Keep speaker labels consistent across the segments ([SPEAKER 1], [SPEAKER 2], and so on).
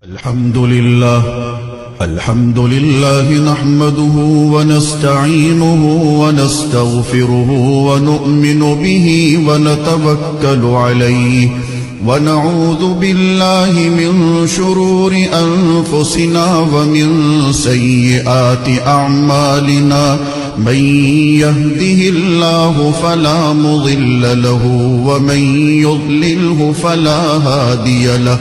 [SPEAKER 1] الحمد لله نحمده ونستعينه ونستغفره ونؤمن به ونتوكل عليه ونعوذ بالله من شرور أنفسنا ومن سيئات أعمالنا من يهده الله فلا مضل له ومن يضلله فلا هادي له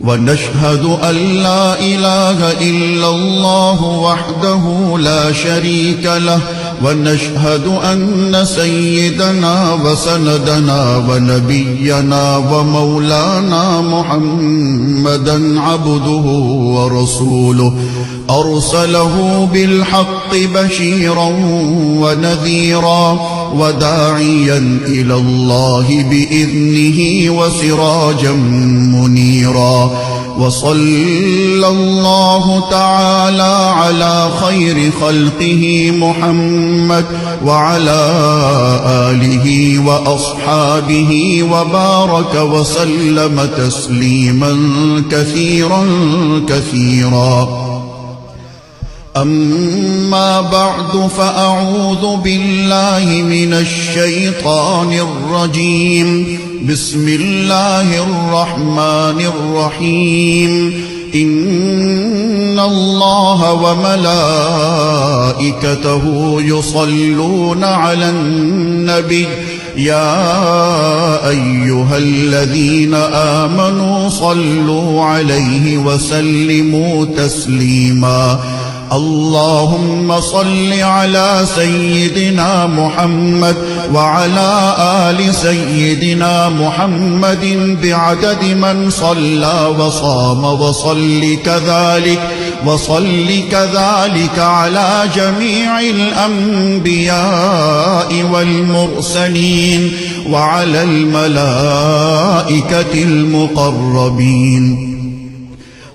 [SPEAKER 1] ونشهد أن لا إله إلا الله وحده لا شريك له ونشهد أن سيدنا وسندنا ونبينا ومولانا محمدا عبده ورسوله أرسله بالحق بشيرا ونذيرا وداعيا إلى الله بإذنه وسراجا منيرا وصلى الله تعالى على خير خلقه محمد وعلى آله وأصحابه وبارك وسلم تسليما كثيرا كثيرا. أما بعد فأعوذ بالله من الشيطان الرجيم. بسم الله الرحمن الرحيم. إن الله وملائكته يصلون على النبي يا أيها الذين آمنوا صلوا عليه وسلموا تسليما. اللهم صل على سيدنا محمد وعلى آل سيدنا محمد بعدد من صلى وصام وصل كذلك على جميع الأنبياء والمرسلين وعلى الملائكة المقربين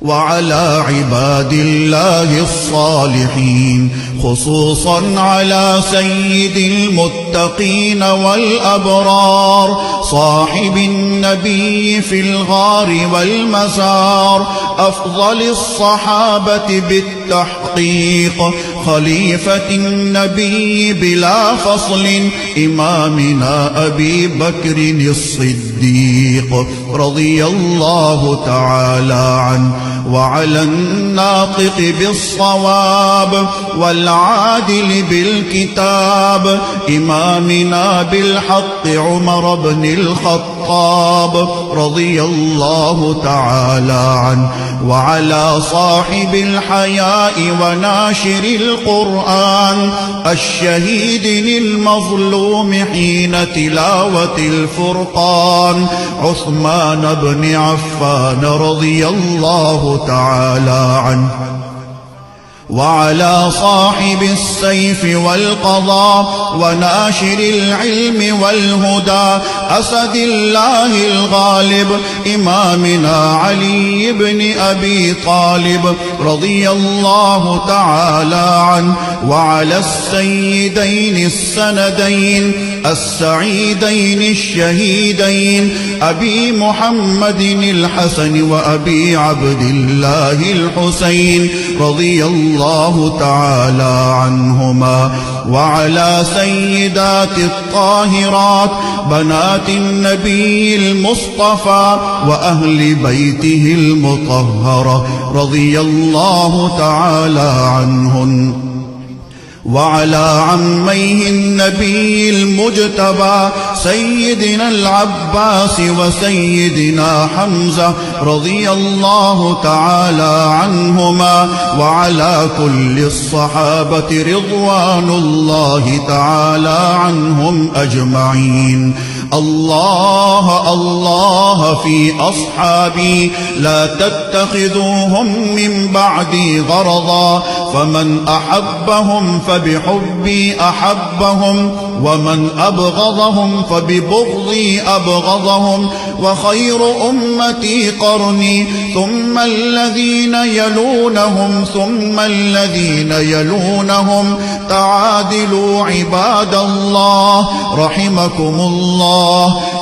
[SPEAKER 1] وعلى عباد الله الصالحين خصوصا على سيد المتقين والأبرار صاحب النبي في الغار والمزار أفضل الصحابة بالتحقيق خليفة النبي بلا فصل إمامنا أبي بكر الصديق رضي الله تعالى عنه وعلى الناطق بالصواب والعادل بالكتاب إمامنا بالحق عمر بن الخطاب رضي الله تعالى عنه وعلى صاحب الحياء وناشر القرآن الشهيد المظلوم حين تلاوة الفرقان عثمان بن عفان رضي الله تعالى عنه وعلى صاحب السيف والقضاء وناشر العلم والهدى أسد الله الغالب إمامنا علي بن أبي طالب رضي الله تعالى عنه وعلى السيدين السندين السعيدين الشهيدين أبي محمد الحسن وأبي عبد الله الحسين رضي الله تعالى عنهما وعلى سيدات الطاهرات بنات النبي المصطفى وأهل بيته المطهرة رضي الله تعالى عنهن وعلى عميه النبي المجتبى سيدنا العباس وسيدنا حمزة رضي الله تعالى عنهما وعلى كل الصحابة رضوان الله تعالى عنهم أجمعين. الله الله في أصحابي لا تتخذوهم من بعدي غرضا فمن أحبهم فبحبي أحبهم ومن أبغضهم فببغضي أبغضهم وخير أمتي قرني ثم الذين يلونهم ثم الذين يلونهم تعادلوا عباد الله رحمكم الله.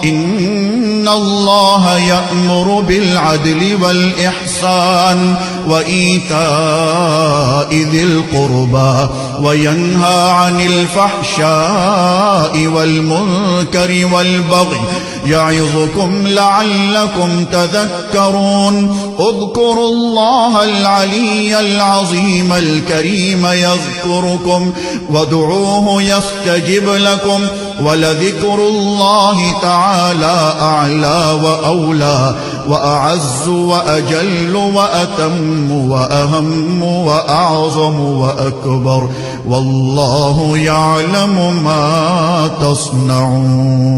[SPEAKER 1] إن إن الله يأمر بالعدل والإحسان وإيتاء ذي القربى وينهى عن الفحشاء والمنكر والبغي يعظكم لعلكم تذكرون اذكروا الله العلي العظيم الكريم يذكركم وادعوه يستجب لكم ولذكر الله تعالى أعلى وأولى وأعز وأجل وأتم وأهم وأعظم وأكبر والله يعلم ما تصنعون.